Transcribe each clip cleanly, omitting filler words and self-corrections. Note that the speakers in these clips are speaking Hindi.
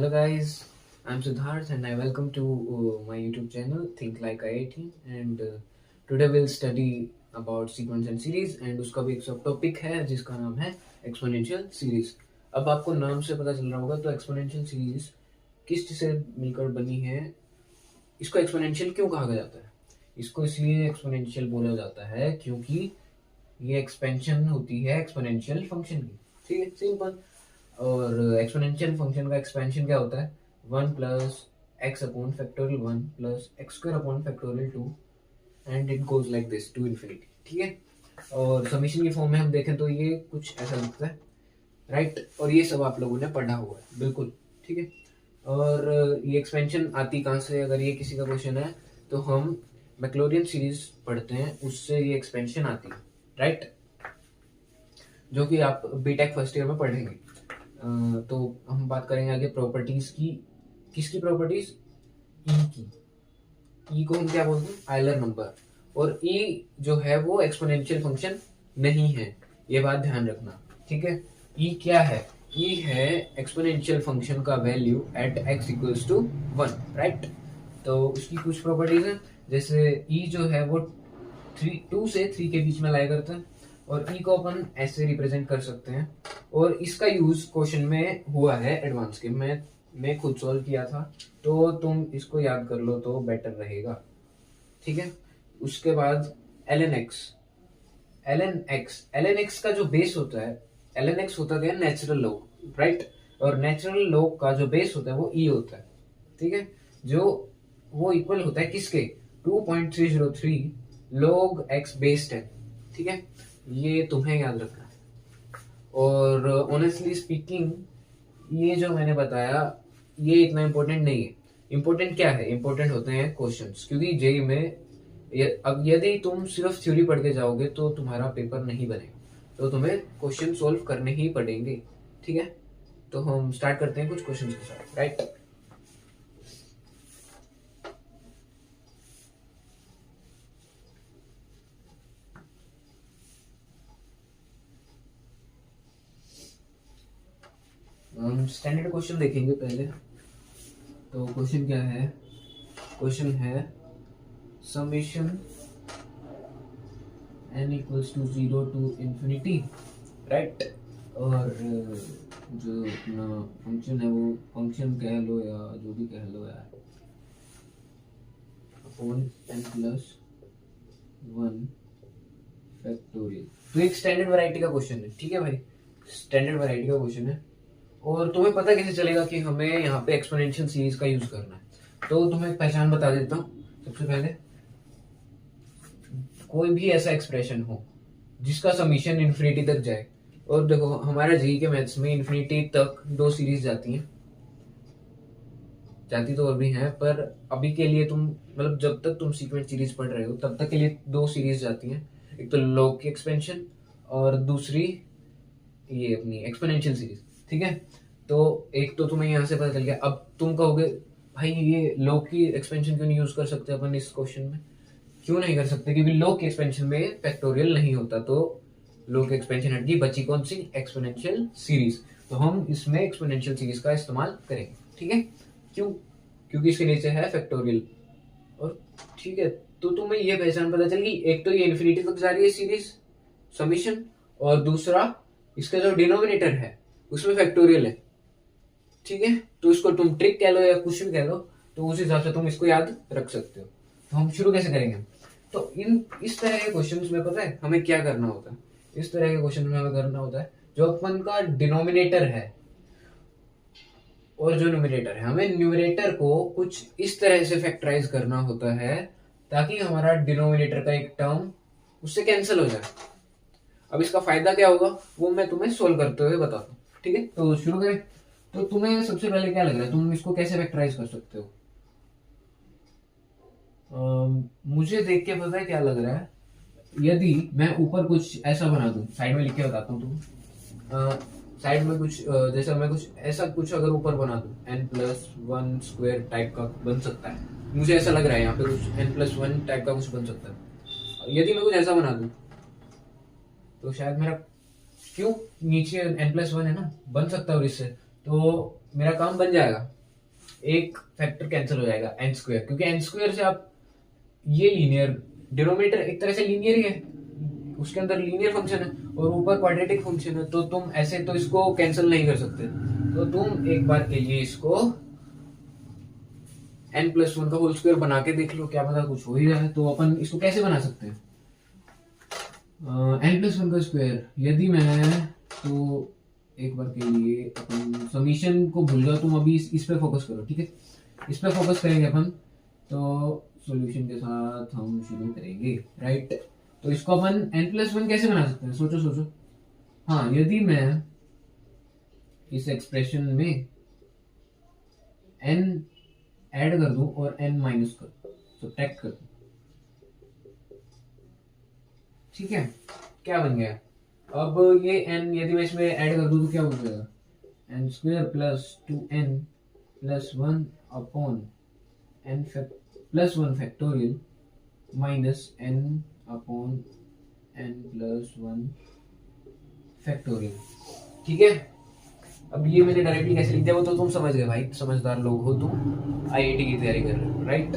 Hello guys, I'm Siddharth and I welcome to my YouTube channel Think Like IIT and today we'll study about sequence and series and उसका भी एक सब टॉपिक है जिसका नाम है एक्सपोनेंशियल सीरीज। अब आपको नाम से पता चल रहा होगा तो एक्सपोनेंशियल सीरीज किस चीज से मिलकर बनी है, इसको एक्सपोनेंशियल क्यों कहा जाता है? इसको इसलिए एक्सपोनेंशियल बोला जाता है क्योंकि ये एक्सपेंशन होती है एक्सपोनेंशियल फंक्शन की। ठीक है, सिंपल। और एक्सपोनेंशियल फंक्शन का एक्सपेंशन क्या होता है? 1 plus x upon factorial 1 plus x square upon factorial 2 and it goes like this to infinity. ठीक है, और समीशन की फॉर्म में हम देखें तो ये कुछ ऐसा दिखता है, राइट। और ये सब आप लोगों ने पढ़ा हुआ है, बिल्कुल ठीक है। और ये एक्सपेंशन आती कहाँ से? अगर ये किसी का क्वेश्चन है तो हम मैक्लोरियन सीरीज पढ़ते हैं, उससे ये एक्सपेंशन आती है, राइट, जो कि आप बीटेक फर्स्ट ईयर में पढ़ेंगे। तो हम बात करेंगे आगे प्रॉपर्टीज की। किसकी प्रॉपर्टीज? ई की। ई को हम क्या बोलते हैं? Euler number. और ई जो है वो एक्सपोनेंशियल फंक्शन नहीं है, ये बात ध्यान रखना, ठीक है। ई क्या है? ई है एक्सपोनेंशियल फंक्शन का value at x equals to 1, right. तो उसकी कुछ प्रॉपर्टीज हैं, जैसे ई जो है वो 2 से 3 के बीच में लाया करता है और ई को अपन ऐसे रिप्रेजेंट कर सकते हैं। और इसका यूज क्वेश्चन में हुआ है एडवांस के, मैं खुद सॉल्व किया था, तो तुम इसको याद कर लो तो बेटर रहेगा, ठीक है। उसके बाद ln x का जो बेस होता है, ln x होता है नेचुरल लॉग, राइट। और नेचुरल लॉग का जो बेस होता है वो ई होता है, ठीक है, जो वो इक्वल होता है किसके? 2.303 log x बेस 10, ठीक है। ये तुम्हें याद रखना है। और ऑनेस्टली स्पीकिंग ये जो मैंने बताया ये इतना इम्पोर्टेंट नहीं है। इम्पोर्टेंट क्या है? इम्पोर्टेंट होते हैं क्वेश्चंस, क्योंकि जेई में अब यदि तुम सिर्फ थ्योरी पढ़ के जाओगे तो तुम्हारा पेपर नहीं बनेगा, तो तुम्हें क्वेश्चन सोल्व करने ही पड़ेंगे, ठीक है। तो हम स्टार्ट करते हैं कुछ क्वेश्चंस के साथ, राइट। हम स्टैंडर्ड क्वेश्चन देखेंगे पहले। तो क्वेश्चन क्या है? क्वेश्चन है summation n equals to 0 to infinity, right. और जो अपना फंक्शन है वो फंक्शन कह लो या जो भी कह लो यार, अपॉन n प्लस 1 फैक्टोरियल। तो एक स्टैंडर्ड वैरायटी का क्वेश्चन है, ठीक है भाई, स्टैंडर्ड वैरायटी का क्वेश्चन है। और तुम्हें पता कैसे चलेगा कि हमें यहाँ पे एक्सपोनेंशियल सीरीज का यूज करना है? तो तुम्हें पहचान बता देता हूँ। सबसे पहले कोई भी ऐसा एक्सप्रेशन हो जिसका समीशन इन्फिनिटी तक जाए, और देखो हमारा जी के मैथ्स में इन्फिनिटी तक 2 सीरीज जाती तो और भी हैं, पर अभी के लिए तुम मतलब जब तक तुम सीक्वेंस सीरीज पढ़ रहे हो तब तक के लिए 2 सीरीज जाती हैं, एक तो लॉग की एक्सपेंशन और दूसरी ये अपनी एक्सपोनेंशियल सीरीज, ठीक है। तो एक तो तुम्हें यहाँ से पता चल गया। अब तुम कहोगे भाई ये लॉग की एक्सपेंशन क्यों नहीं यूज कर सकते अपन इस क्वेश्चन में? क्यों नहीं कर सकते? क्योंकि लॉग की एक्सपेंशन में फैक्टोरियल नहीं होता, तो लॉग की एक्सपेंशन हट गई, बची कौन सी? Exponential series. तो हम इसमें एक्सपोनेंशियल सीरीज का इस्तेमाल करेंगे, ठीक है। क्यों? क्योंकि इसके नीचे है फैक्टोरियल। और ठीक है, तो तुम्हें ये पहचान पता चल गई, एक तो ये इन्फिनिटी तक जा रही है सीरीज समीशन, और दूसरा इसका जो डिनोमिनेटर है उसमें फैक्टोरियल है, ठीक है। तो इसको तुम ट्रिक कह लो या कुछ भी कह लो, तो उस हिसाब से तुम इसको याद रख सकते हो। तो हम शुरू कैसे करेंगे? तो इस तरह के क्वेश्चंस में पता है हमें क्या करना होता है? इस तरह के क्वेश्चन में हमें करना होता है जो अपन का डिनोमिनेटर है और जो न्यूमरेटर है, हमें न्यूमरेटर को कुछ इस तरह से फैक्टराइज करना होता है ताकि हमारा डिनोमिनेटर का एक टर्म उससे कैंसिल हो जाए। अब इसका फायदा क्या होगा वो मैं तुम्हें सोल्व करते हुए बताता हूँ, ठीक है। तो शुरू करें। तो तुम्हें सबसे पहले क्या लग रहा है, तुम इसको कैसे फैक्टराइज कर सकते हो? मुझे देख के पता है क्या लग रहा है। यदि मैं ऊपर कुछ ऐसा बना दूं, साइड में लिख के बताता हूँ तुम, साइड में कुछ जैसा मैं कुछ ऐसा कुछ अगर ऊपर बना दूं, n+1 स्क्वायर टाइप का बन सकता है, मुझे ऐसा लग रहा है यहाँ पे कुछ n+1 टाइप का कुछ बन सकता है। यदि मैं कुछ ऐसा बना दूं तो शायद मेरा, क्यों, नीचे n+1 है ना, बन सकता है और इससे तो मेरा काम बन जाएगा, एक फैक्टर कैंसिल हो जाएगा एन स्क्वायर, क्योंकि एन स्क्वायर से आप ये लीनियर डिनोमिनेटर एक तरह से लीनियर ही है, उसके अंदर लीनियर फंक्शन है और ऊपर क्वाड्रेटिक फंक्शन है, तो तुम ऐसे तो इसको कैंसिल नहीं कर सकते। तो तुम एक बार के लिए इसको n+1 का होल स्क्वायर बना के देख लो, क्या पता कुछ हो ही जाए। तो अपन इसको कैसे बना सकते हैं? n+1 का स्क्वायर यदि मैं, तो एक बार के लिए अपन समीशन को भूल जाओ, तुम अभी इस पे फोकस करो, ठीक है? इस पे फोकस करेंगे अपन, तो सॉल्यूशन के साथ हम शुरू करेंगे, राइट? तो इसको अपन n+1 कैसे बना सकते हैं? सोचो सोचो। हाँ, यदि मैं इस एक्सप्रेशन में n ऐड कर दूं और n माइनस कर दूं, सब्ट्रैक्ट कर दूं, ठीक है, क्या बन गया? अब ये n यदि मैं इसमें ऐड कर दूं तो क्या हो जाएगा? n square plus 2n plus 1 upon n plus 1 factorial minus n upon n plus 1 factorial, ठीक है? अब ये मैंने डायरेक्टली कैसे लिख दिया वो तो तुम समझ गए भाई, समझदार लोग हो तुम, आईआईटी की तैयारी कर रहे हो, राइट?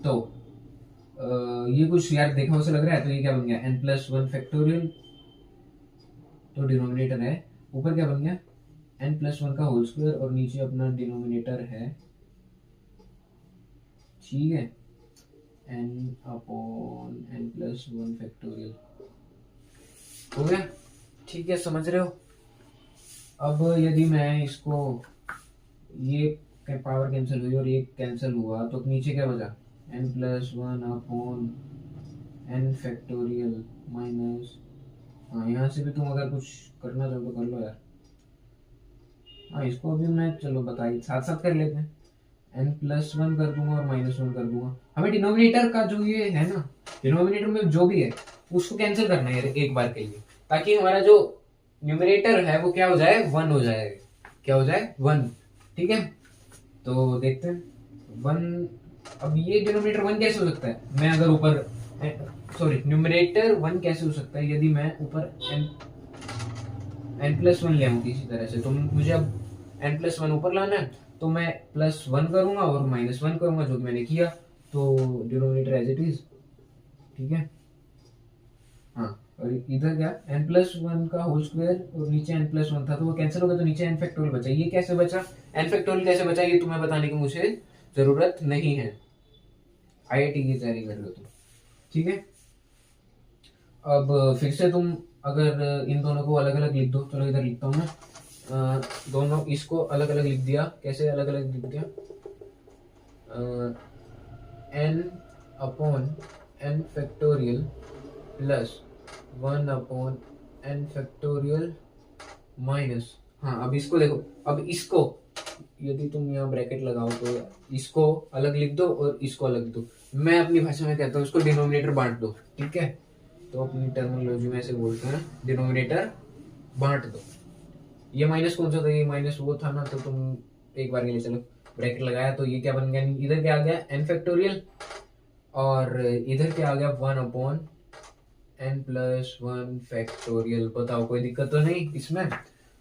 तो ये कुछ यार देखा उसे लग रहा है, तो ये क्या बन गया? n+1 फैक्टोरियल, तो डिनोमिनेटर है, ऊपर क्या बन गया? n+1 का होल स्क्वायर और नीचे अपना डिनोमिनेटर है, ठीक है, n अपॉन n+1 फैक्टोरियल, हो गया? ठीक है, समझ रहे हो? अब यदि मैं इसको, ये पावर कैंसिल हुई और ये कैंसिल हुआ, तो नीचे क्या बचा? n+1 upon n factorial minus, हाँ यहाँ से भी तुम अगर कुछ करना चाहो तो कर लो यार। हाँ, इसको भी मैं चलो बताइए साथ साथ कर लेते हैं, n+1 कर दूंगा और -1 कर दूंगा। हमें डिनोमिनेटर का जो ये है ना, डिनोमिनेटर में जो भी है उसको कैंसिल करना है एक बार के लिए, ताकि हमारा जो न्यूमरेटर है वो क्या हो जाए? 1 हो जाए। क्या हो जाए? 1, ठीक है? तो देखते हैं 1। अब ये डिनोमिनेटर 1 कैसे हो सकता है? मैं अगर ऊपर, सॉरी, न्यूमरेटर 1 कैसे हो सकता है यदि मैं ऊपर n+1 ले आऊं किसी तरह से? तो मुझे अब n+1 ऊपर लाना है, तो मैं +1 करूंगा और -1 करूंगा, जो कि मैंने किया, तो डिनोमिनेटर एज इट इज, ठीक है? हाँ, और इधर क्या? n+1 का होल स्क्वायर और नीचे n+1 था, तो वो कैंसिल हो गया, तो नीचे n फैक्टोरियल बचा। ये कैसे बचा? n फैक्टोरियल कैसे बचा ये तुम्हें बताने की मुझे जरूरत नहीं है, आईआईटी की तैयारी कर रहे हो तुम, ठीक है? अब फिर से तुम अगर इन दोनों को अलग अलग लिख दो, चलो इधर लिखता हूँ मैं, दोनों इसको अलग अलग लिख दिया। कैसे अलग अलग लिख दिया? n upon n factorial plus 1 upon n factorial minus, हाँ अब इसको देखो, अब इसको यदि तुम यहाँ ब्रैकेट लगाओ तो इसको अलग लिख दो और इसको अलग लिख दो। मैं अपनी भाषा में कहता हूँ इसको डिनोमिनेटर बांट दो, ठीक है? तो अपनी टर्मिनोलॉजी में ऐसे बोलते हैं, डिनोमिनेटर बांट दो। ये माइनस कौन सा था? ये माइनस वो था ना, तो तुम एक बार के लिए चलो ब्रैकेट लगाया, तो ये क्या बन गया? इधर क्या आ गया? n फैक्टोरियल, और इधर क्या आ गया? 1 अपॉन n+1 फैक्टोरियल। बताओ कोई दिक्कत तो नहीं इसमें?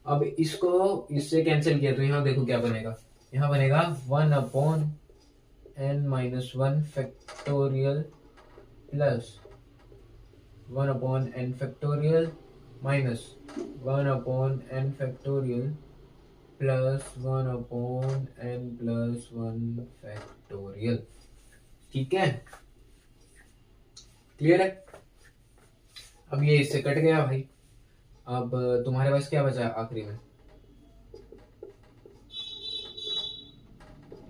अब इसको इससे कैंसिल किया तो यहाँ देखो क्या बनेगा, यहाँ बनेगा 1 upon n-1 factorial plus 1 upon n factorial minus 1 upon n factorial plus 1 upon n+1 factorial, ठीक है? क्लियर है? अब ये इससे कट गया भाई। अब तुम्हारे पास क्या बचा आखिरी में?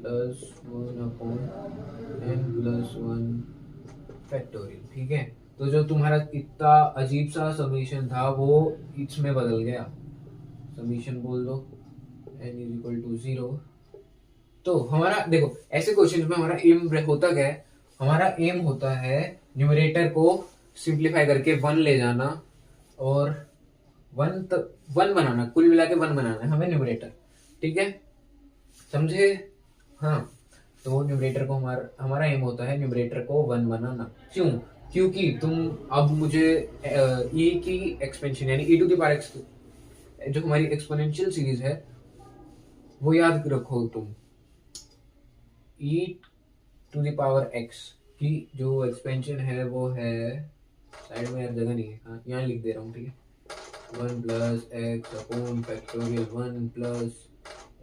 +1 अपॉन n+1 फैक्टोरियल, ठीक है? तो जो तुम्हारा इतना अजीब सा समीशन था वो इसमें बदल गया। समीशन बोल दो n=0। तो हमारा देखो, ऐसे क्वेश्चन में हमारा एम होता क्या है? हमारा एम होता है न्यूमरेटर को सिंप्लीफाई करके 1 ले जाना और 1 बनाना, कुल मिला के 1 बनाना है हमें न्यूमरेटर, ठीक है? समझे? हाँ, तो न्यूमरेटर को हमारा एम होता है न्यूमरेटर को 1 बनाना। क्यों? क्योंकि तुम अब मुझे e की एक्सपेंशन यानी e to the power x जो हमारी एक्सपोनेंशियल सीरीज है वो याद रखो तुम, e to the power x की जो एक्सपेंशन है वो है, साइड में यार जगह नहीं है, हाँ यहाँ लिख दे रहा हूँ, ठीक है, 1 plus x upon factorial 1 plus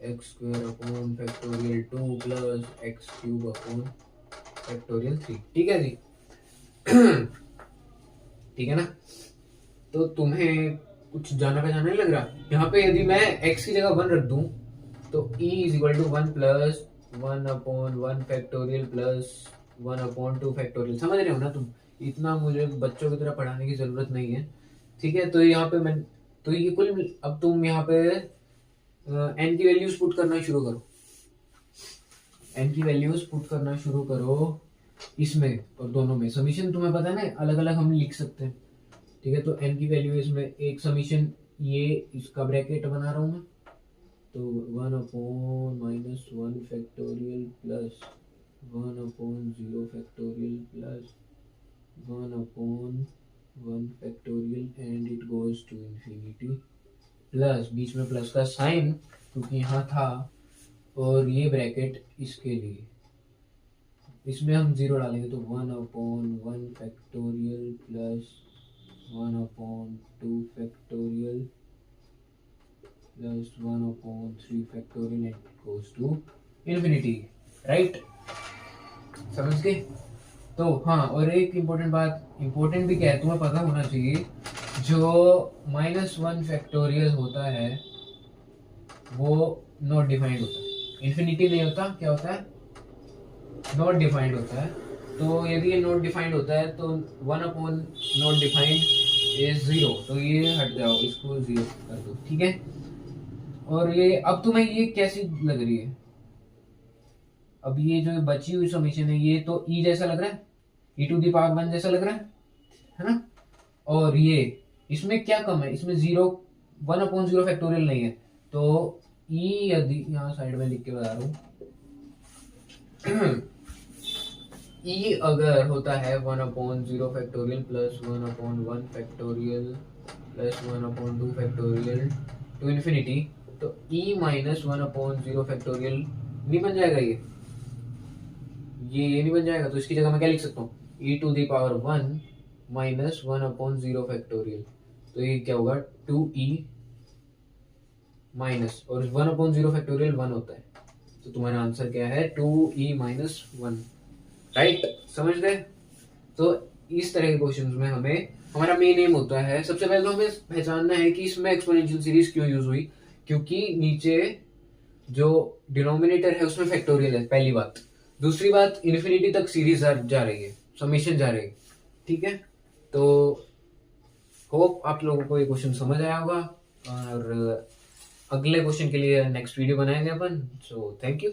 x square upon factorial 2 plus x cube upon factorial 3, ठीक है जी। ठीक है ना। तो तुम्हें कुछ जाना पहचाना नहीं लग रहा। यहाँ पे यदि मैं x की जगह 1 रख दूं तो e is equal to 1 plus 1 upon 1 factorial plus 1 upon 2 factorial. समझ रहे हो ना तुम, इतना मुझे बच्चों की तरह पढ़ाने की जरूरत नहीं है, ठीक है। तो यहाँ पे मैं, तो ये कुल, अब तुम यहाँ पे n की वैल्यूज पुट करना शुरू करो, n की वैल्यूज पुट करना शुरू करो इसमें और दोनों में। समीशन तुम्हें पता है ना, अलग अलग हम लिख सकते हैं, ठीक है। तो n की वैल्यू इसमें एक समीशन, ये इसका ब्रैकेट बना रहा हूं मैं, तो 1 upon minus 1 factorial plus 1 upon 0 factorial plus 1 upon 1 factorial and it goes to infinity, plus बीच में प्लस का साइन क्योंकि यहाँ था, और ये ब्रैकेट इसके लिए, इसमें हम 0 डालेंगे तो 1 upon 1 factorial plus 1 upon 2 factorial plus 1 upon 3 factorial and it goes to infinity, right? समझ गए। तो हाँ, और एक इम्पोर्टेंट बात, इम्पोर्टेंट भी क्या है तुम्हें पता होना चाहिए, जो -1 फैक्टोरियल होता है वो नॉट डिफाइंड होता है, इन्फिनिटी नहीं होता, क्या होता है, नॉट डिफाइंड होता है। तो यदि ये नॉट डिफाइंड होता है तो 1 अपॉन नॉट डिफाइंड इज 0, तो ये हट जाओ, इसको 0 कर दो, ठीक है। और ये अब तुम्हें ये कैसी लग रही है, अब ये जो बची हुई समीशन है ये तो e जैसा लग रहा है, e टू द पावर 1 जैसा लग रहा है ना। और ये इसमें क्या कम है, इसमें 0, 1 अपॉन 0 फैक्टोरियल नहीं है, तो e यदि यहाँ साइड में लिख के बता रहा हूँ e अगर होता है 1 upon 0 factorial plus 1 upon 1 factorial plus 1 upon 2 factorial two infinity, तो e माइनस 1 अपॉन 0 फैक्टोरियल नहीं बन जाएगा, ये नहीं बन जाएगा। तो इसकी जगह मैं क्या लिख सकता हूँ, e to the power 1 minus 1 upon 0 factorial, तो ये क्या होगा 2e माइनस, और 1 अपॉन 0 फैक्टोरियल 1 होता है, तो तुम्हारा आंसर क्या है 2e माइनस 1, राइट, समझ गए। तो इस तरह के क्वेश्चंस में हमें, हमारा मेन एम होता है, सबसे पहले तो हमें पहचानना है कि इसमें एक्सपोनेंशियल सीरीज क्यों यूज हुई, क्योंकि नीचे जो डिनोमिनेटर है उसमें फैक्टोरियल है, पहली बात। दूसरी बात, इन्फिनिटी तक सीरीज जा रही है, समेशन जा रही है, ठीक है। तो होप आप लोगों को ये क्वेश्चन समझ आया होगा, और अगले क्वेश्चन के लिए नेक्स्ट वीडियो बनाएंगे अपन। So thank you.